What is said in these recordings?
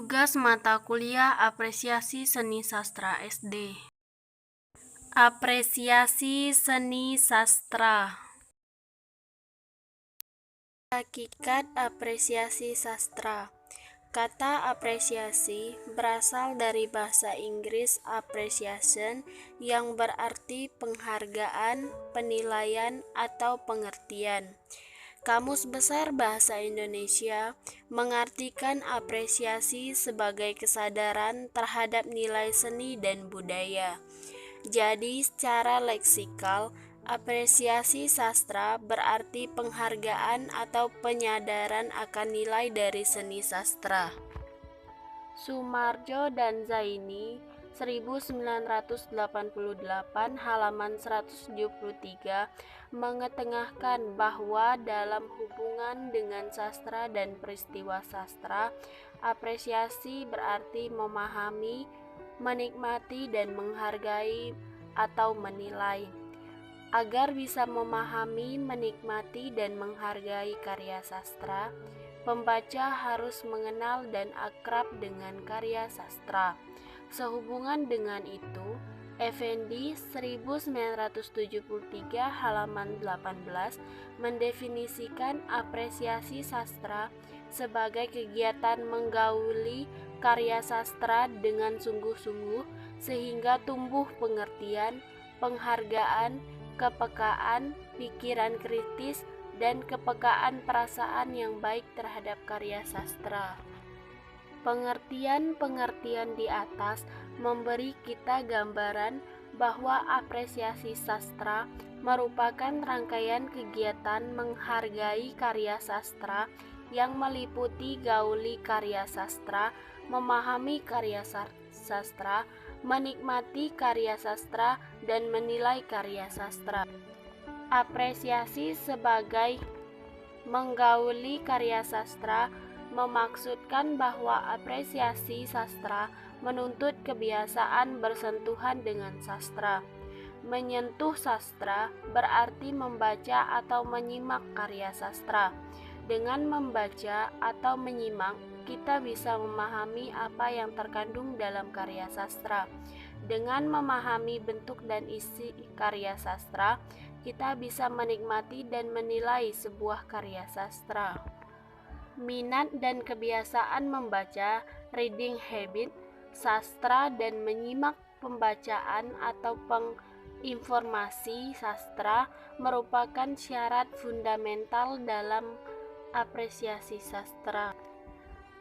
Tugas mata kuliah Apresiasi Seni Sastra SD. Apresiasi Seni Sastra. Hakikat apresiasi sastra. Kata apresiasi berasal dari bahasa Inggris appreciation yang berarti penghargaan, penilaian, atau pengertian. Kamus Besar Bahasa Indonesia mengartikan apresiasi sebagai kesadaran terhadap nilai seni dan budaya. Jadi, secara leksikal, apresiasi sastra berarti penghargaan atau penyadaran akan nilai dari seni sastra. Sumarjo dan Zaini 1988 halaman 173 mengetengahkan bahwa dalam hubungan dengan sastra dan peristiwa sastra, apresiasi berarti memahami, menikmati dan menghargai atau menilai. Agar bisa memahami, menikmati dan menghargai karya sastra, pembaca harus mengenal dan akrab dengan karya sastra. Sehubungan dengan itu, Effendi 1973 halaman 18 mendefinisikan apresiasi sastra sebagai kegiatan menggauli karya sastra dengan sungguh-sungguh sehingga tumbuh pengertian, penghargaan, kepekaan, pikiran kritis, dan kepekaan perasaan yang baik terhadap karya sastra. Pengertian-pengertian di atas memberi kita gambaran bahwa apresiasi sastra merupakan rangkaian kegiatan menghargai karya sastra yang meliputi gauli karya sastra, memahami karya sastra, menikmati karya sastra, dan menilai karya sastra. Apresiasi sebagai menggauli karya sastra memaksudkan bahwa apresiasi sastra menuntut kebiasaan bersentuhan dengan sastra. Menyentuh sastra berarti membaca atau menyimak karya sastra. Dengan membaca atau menyimak, kita bisa memahami apa yang terkandung dalam karya sastra. Dengan memahami bentuk dan isi karya sastra, kita bisa menikmati dan menilai sebuah karya sastra. Minat dan kebiasaan membaca, reading habit, sastra dan menyimak pembacaan atau penginformasi sastra merupakan syarat fundamental dalam apresiasi sastra.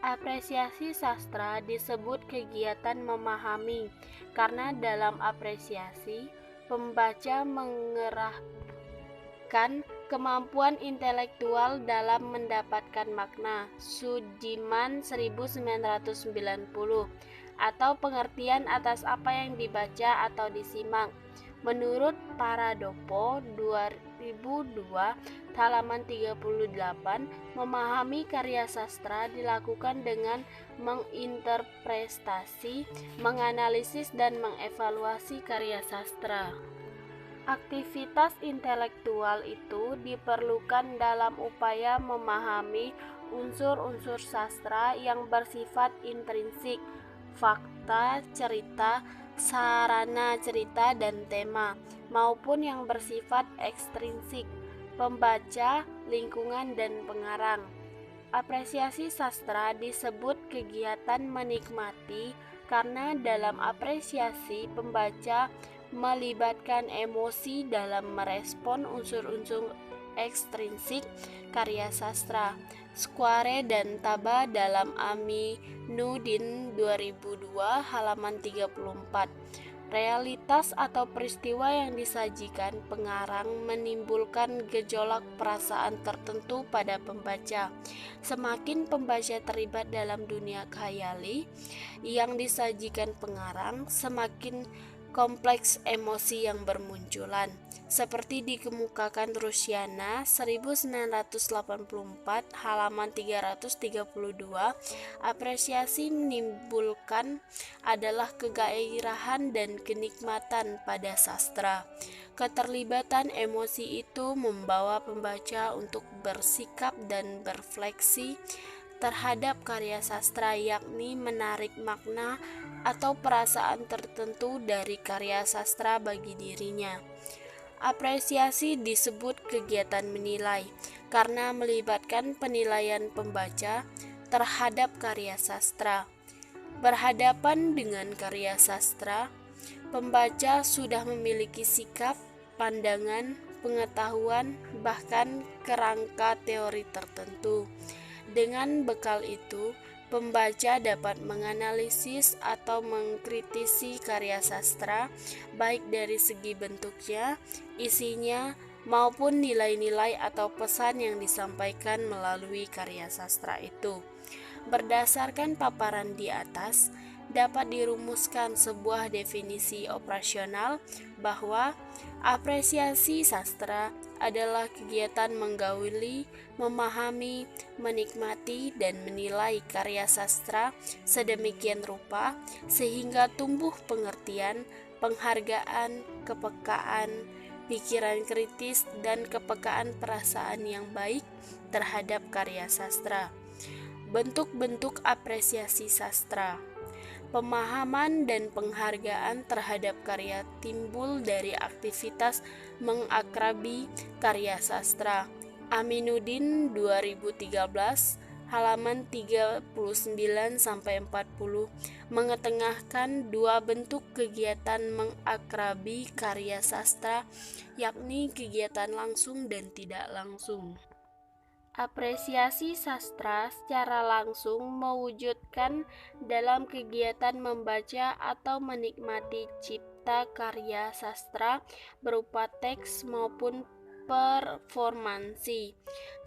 Apresiasi sastra disebut kegiatan memahami, karena dalam apresiasi, pembaca mengerahkan kemampuan intelektual dalam mendapatkan makna. Sudiman 1990 atau pengertian atas apa yang dibaca atau disimak. Menurut Paradopo 2002 halaman 38, memahami karya sastra dilakukan dengan menginterpretasi, menganalisis dan mengevaluasi karya sastra. Aktivitas intelektual itu diperlukan dalam upaya memahami unsur-unsur sastra yang bersifat intrinsik, fakta, cerita, sarana cerita dan tema, maupun yang bersifat ekstrinsik, pembaca, lingkungan, dan pengarang. Apresiasi sastra disebut kegiatan menikmati karena dalam apresiasi pembaca melibatkan emosi dalam merespon unsur-unsur ekstrinsik karya sastra. Square dan Taba dalam Aminuddin 2002 halaman 34. Realitas atau peristiwa yang disajikan pengarang menimbulkan gejolak perasaan tertentu pada pembaca. Semakin pembaca terlibat dalam dunia khayali yang disajikan pengarang, semakin kompleks emosi yang bermunculan. Seperti dikemukakan Rusiana 1984 halaman 332, apresiasi menimbulkan adalah kegairahan dan kenikmatan pada sastra. Keterlibatan emosi itu membawa pembaca untuk bersikap dan berefleksi terhadap karya sastra, yakni menarik makna atau perasaan tertentu dari karya sastra bagi dirinya. Apresiasi disebut kegiatan menilai karena melibatkan penilaian pembaca terhadap karya sastra. Berhadapan dengan karya sastra, pembaca sudah memiliki sikap, pandangan, pengetahuan, bahkan kerangka teori tertentu. Dengan bekal itu, pembaca dapat menganalisis atau mengkritisi karya sastra, baik dari segi bentuknya, isinya, maupun nilai-nilai atau pesan yang disampaikan melalui karya sastra itu. Berdasarkan paparan di atas, dapat dirumuskan sebuah definisi operasional bahwa apresiasi sastra adalah kegiatan menggauli, memahami, menikmati, dan menilai karya sastra sedemikian rupa sehingga tumbuh pengertian, penghargaan, kepekaan, pikiran kritis, dan kepekaan perasaan yang baik terhadap karya sastra. Bentuk-bentuk apresiasi sastra. Pemahaman dan penghargaan terhadap karya timbul dari aktivitas mengakrabi karya sastra. Aminuddin 2013 halaman 39-40 mengetengahkan dua bentuk kegiatan mengakrabi karya sastra, yakni kegiatan langsung dan tidak langsung. Apresiasi sastra secara langsung mewujudkan dalam kegiatan membaca atau menikmati cipta karya sastra berupa teks maupun performansi.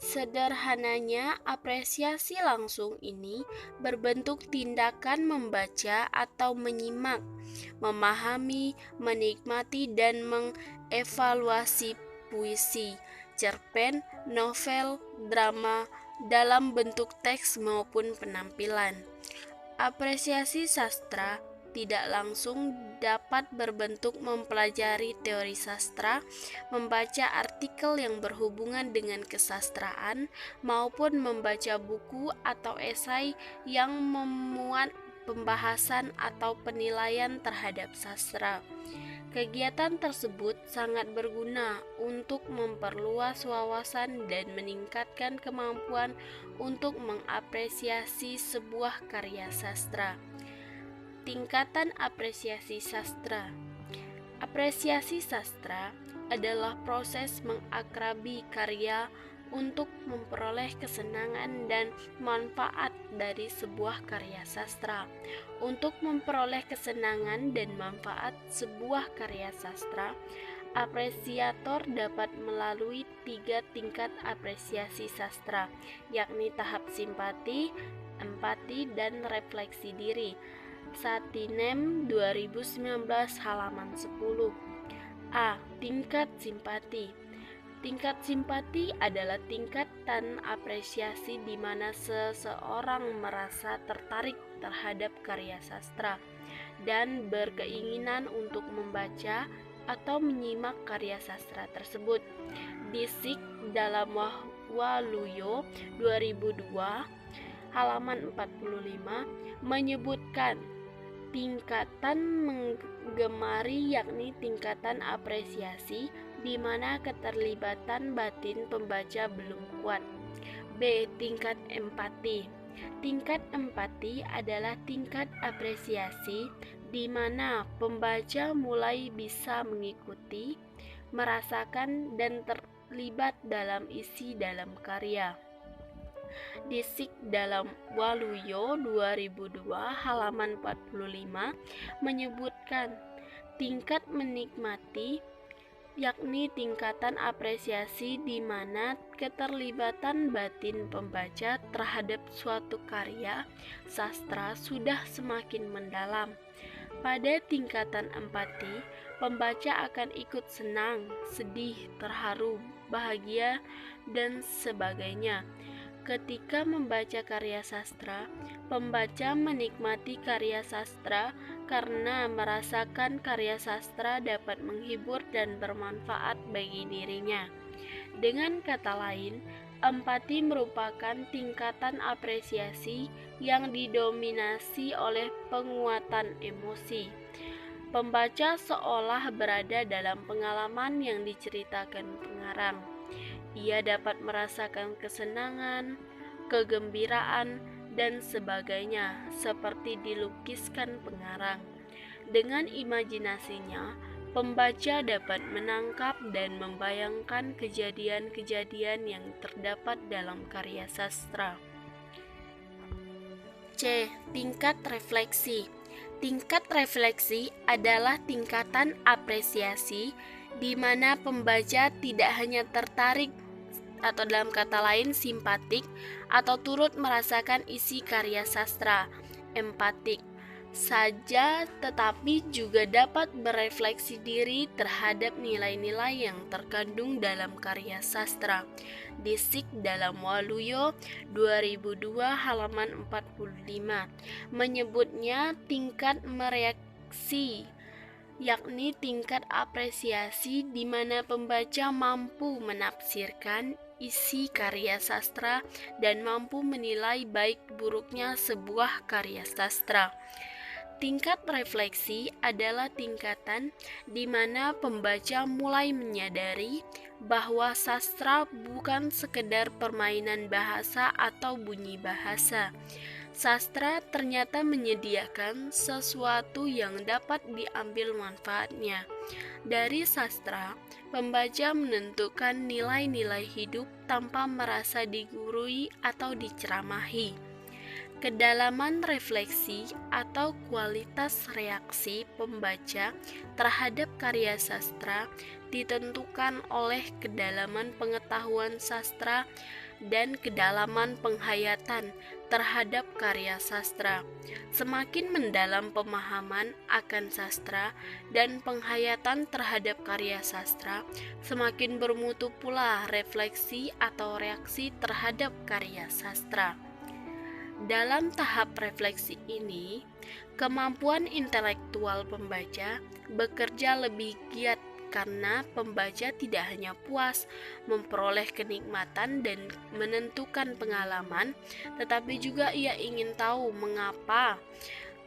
Sederhananya, apresiasi langsung ini berbentuk tindakan membaca atau menyimak, memahami, menikmati, dan mengevaluasi puisi, cerpen, novel, drama dalam bentuk teks maupun penampilan. Apresiasi sastra tidak langsung dapat berbentuk mempelajari teori sastra, membaca artikel yang berhubungan dengan kesastraan, maupun membaca buku atau esai yang memuat pembahasan atau penilaian terhadap sastra. Kegiatan tersebut sangat berguna untuk memperluas wawasan dan meningkatkan kemampuan untuk mengapresiasi sebuah karya sastra. Tingkatan apresiasi sastra. Apresiasi sastra adalah proses mengakrabi karya untuk memperoleh kesenangan dan manfaat dari sebuah karya sastra. Untuk memperoleh kesenangan dan manfaat sebuah karya sastra, apresiator dapat melalui 3 tingkat apresiasi sastra, yakni tahap simpati, empati, dan refleksi diri. Satinem 2019 halaman 10. A. Tingkat simpati. Tingkat simpati adalah tingkatan apresiasi di mana seseorang merasa tertarik terhadap karya sastra dan berkeinginan untuk membaca atau menyimak karya sastra tersebut. Disik dalam Waluyo 2002 halaman 45 menyebutkan tingkatan menggemari yakni tingkatan apresiasi di mana keterlibatan batin pembaca belum kuat. B. Tingkat empati. Tingkat empati adalah tingkat apresiasi di mana pembaca mulai bisa mengikuti, merasakan, dan terlibat dalam isi dalam karya. Disik dalam Waluyo 2002 halaman 45 menyebutkan tingkat menikmati yakni tingkatan apresiasi di mana keterlibatan batin pembaca terhadap suatu karya sastra sudah semakin mendalam. Pada tingkatan empati, pembaca akan ikut senang, sedih, terharu, bahagia, dan sebagainya. Ketika membaca karya sastra, pembaca menikmati karya sastra karena merasakan karya sastra dapat menghibur dan bermanfaat bagi dirinya. Dengan kata lain, Empati merupakan tingkatan apresiasi yang didominasi oleh penguatan emosi. Pembaca seolah berada dalam pengalaman yang diceritakan pengarang. Ia dapat merasakan kesenangan, kegembiraan, dan sebagainya seperti dilukiskan pengarang. Dengan imajinasinya, pembaca dapat menangkap dan membayangkan kejadian-kejadian yang terdapat dalam karya sastra. C. Tingkat refleksi. Tingkat refleksi adalah tingkatan apresiasi di mana pembaca tidak hanya tertarik atau dalam kata lain simpatik atau turut merasakan isi karya sastra, empatik saja, tetapi juga dapat berefleksi diri terhadap nilai-nilai yang terkandung dalam karya sastra. Disik dalam Waluyo 2002 halaman 45 menyebutnya tingkat mereaksi, yakni tingkat apresiasi di mana pembaca mampu menafsirkan isi karya sastra dan mampu menilai baik buruknya sebuah karya sastra. Tingkat refleksi adalah tingkatan di mana pembaca mulai menyadari bahwa sastra bukan sekedar permainan bahasa atau bunyi bahasa. Sastra ternyata menyediakan sesuatu yang dapat diambil manfaatnya. Dari sastra, pembaca menentukan nilai-nilai hidup tanpa merasa digurui atau diceramahi. Kedalaman refleksi atau kualitas reaksi pembaca terhadap karya sastra ditentukan oleh kedalaman pengetahuan sastra dan kedalaman penghayatan terhadap karya sastra. Semakin mendalam pemahaman akan sastra dan penghayatan terhadap karya sastra, semakin bermutu pula refleksi atau reaksi terhadap karya sastra. Dalam tahap refleksi ini, kemampuan intelektual pembaca bekerja lebih giat karena pembaca tidak hanya puas memperoleh kenikmatan dan menentukan pengalaman, tetapi juga ia ingin tahu mengapa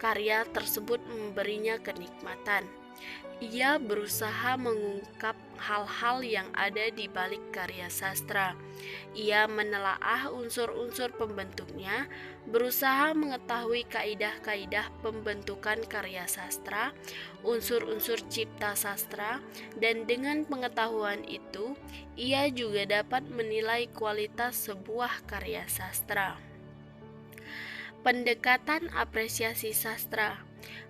karya tersebut memberinya kenikmatan. Ia berusaha mengungkap hal-hal yang ada di balik karya sastra. Ia menelaah unsur-unsur pembentuknya, berusaha mengetahui kaidah-kaidah pembentukan karya sastra, unsur-unsur cipta sastra, dan dengan pengetahuan itu, ia juga dapat menilai kualitas sebuah karya sastra. Pendekatan apresiasi sastra.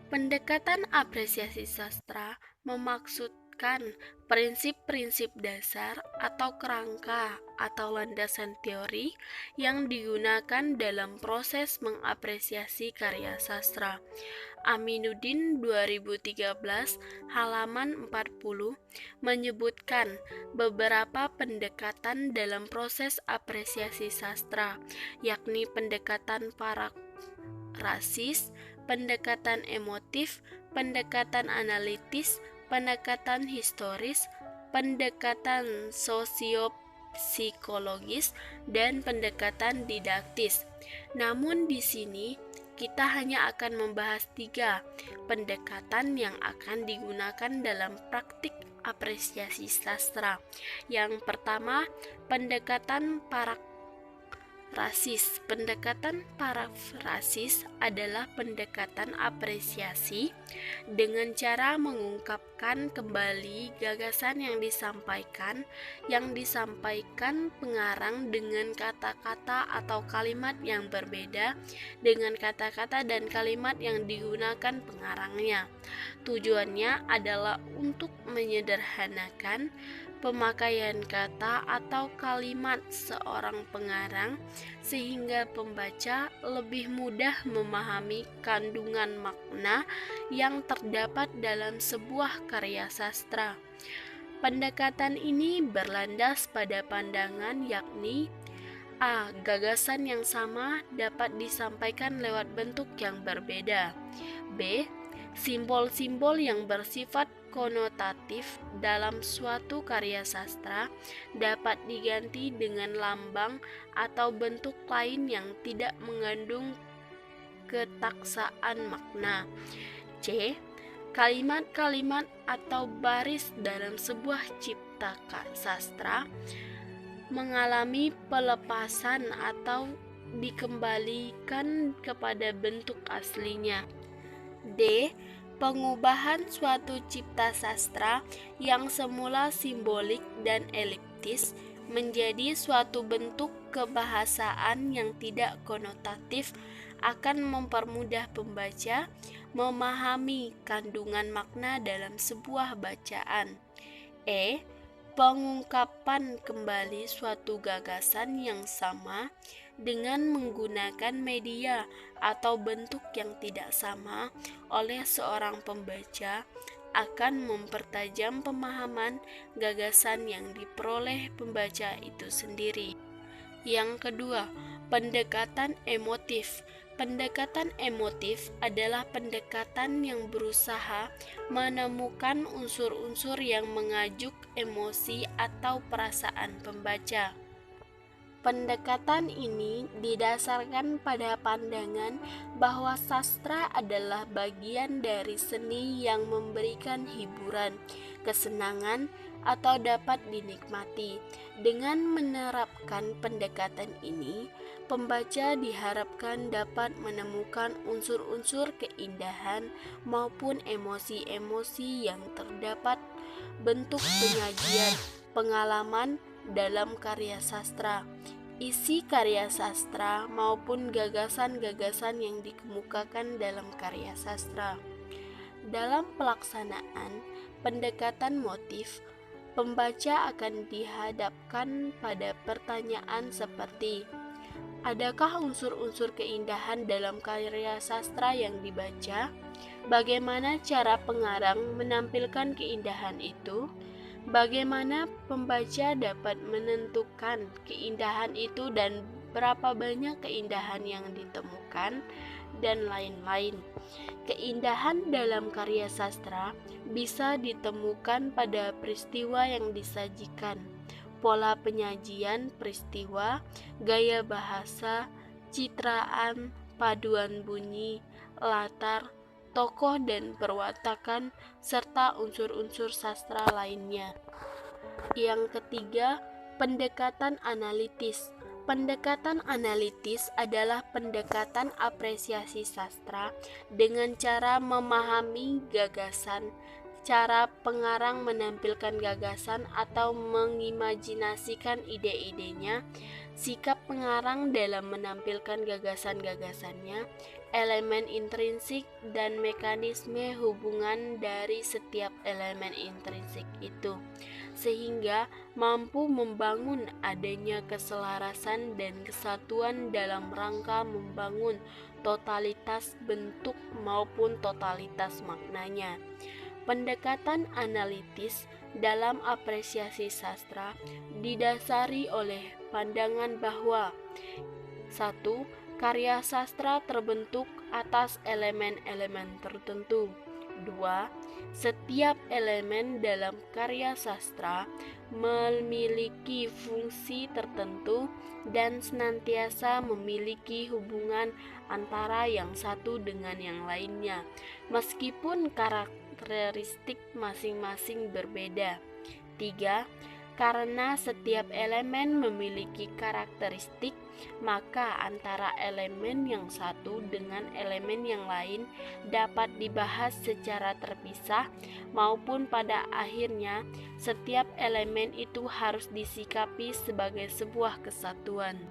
Pendekatan apresiasi sastra memaksudkan prinsip-prinsip dasar atau kerangka atau landasan teori yang digunakan dalam proses mengapresiasi karya sastra. Aminuddin 2013 halaman 40 menyebutkan beberapa pendekatan dalam proses apresiasi sastra, yakni pendekatan parakrasis, pendekatan emotif, pendekatan analitis, pendekatan historis, pendekatan sosiopsikologis, dan pendekatan didaktis. Namun di sini kita hanya akan membahas 3 pendekatan yang akan digunakan dalam praktik apresiasi sastra. Yang pertama, pendekatan parakrasis. Pendekatan parafrasis adalah pendekatan apresiasi dengan cara mengungkapkan kembali gagasan yang disampaikan pengarang dengan kata-kata atau kalimat yang berbeda dengan kata-kata dan kalimat yang digunakan pengarangnya. Tujuannya adalah untuk menyederhanakan pemakaian kata atau kalimat seorang pengarang sehingga pembaca lebih mudah memahami kandungan makna yang terdapat dalam sebuah karya sastra. Pendekatan ini berlandas pada pandangan yakni A. Gagasan yang sama dapat disampaikan lewat bentuk yang berbeda. B. Simbol-simbol yang bersifat konotatif dalam suatu karya sastra dapat diganti dengan lambang atau bentuk lain yang tidak mengandung ketaksaan makna. C. Kalimat-kalimat atau baris dalam sebuah cipta sastra mengalami pelepasan atau dikembalikan kepada bentuk aslinya. D. Pengubahan suatu cipta sastra yang semula simbolik dan eliptis menjadi suatu bentuk kebahasaan yang tidak konotatif akan mempermudah pembaca memahami kandungan makna dalam sebuah bacaan. E. Pengungkapan kembali suatu gagasan yang sama dengan menggunakan media atau bentuk yang tidak sama oleh seorang pembaca akan mempertajam pemahaman gagasan yang diperoleh pembaca itu sendiri. Yang kedua, pendekatan emotif. Pendekatan emotif adalah pendekatan yang berusaha menemukan unsur-unsur yang mengajuk emosi atau perasaan pembaca. Pendekatan ini didasarkan pada pandangan bahwa sastra adalah bagian dari seni yang memberikan hiburan, kesenangan, atau dapat dinikmati. Dengan menerapkan pendekatan ini, pembaca diharapkan dapat menemukan unsur-unsur keindahan maupun emosi-emosi yang terdapat bentuk penyajian, pengalaman dalam karya sastra. Isi karya sastra maupun gagasan-gagasan yang dikemukakan dalam karya sastra. Dalam pelaksanaan pendekatan motif, pembaca akan dihadapkan pada pertanyaan seperti: adakah unsur-unsur keindahan dalam karya sastra yang dibaca? Bagaimana cara pengarang menampilkan keindahan itu? Bagaimana pembaca dapat menentukan keindahan itu dan berapa banyak keindahan yang ditemukan, dan lain-lain. Keindahan dalam karya sastra bisa ditemukan pada peristiwa yang disajikan, pola penyajian peristiwa, gaya bahasa, citraan, paduan bunyi, latar, tokoh dan perwatakan, serta unsur-unsur sastra lainnya. Yang ketiga, pendekatan analitis. Pendekatan analitis adalah pendekatan apresiasi sastra dengan cara memahami gagasan, cara pengarang menampilkan gagasan atau mengimajinasikan ide-idenya, sikap pengarang dalam menampilkan gagasan-gagasannya, elemen intrinsik dan mekanisme hubungan dari setiap elemen intrinsik itu, sehingga mampu membangun adanya keselarasan dan kesatuan dalam rangka membangun totalitas bentuk maupun totalitas maknanya. Pendekatan analitis dalam apresiasi sastra didasari oleh pandangan bahwa 1. Karya sastra terbentuk atas elemen-elemen tertentu. 2. Setiap elemen dalam karya sastra memiliki fungsi tertentu dan senantiasa memiliki hubungan antara yang satu dengan yang lainnya, meskipun karakteristik masing-masing berbeda. 3. Karena setiap elemen memiliki karakteristik, maka antara elemen yang satu dengan elemen yang lain dapat dibahas secara terpisah, maupun pada akhirnya setiap elemen itu harus disikapi sebagai sebuah kesatuan.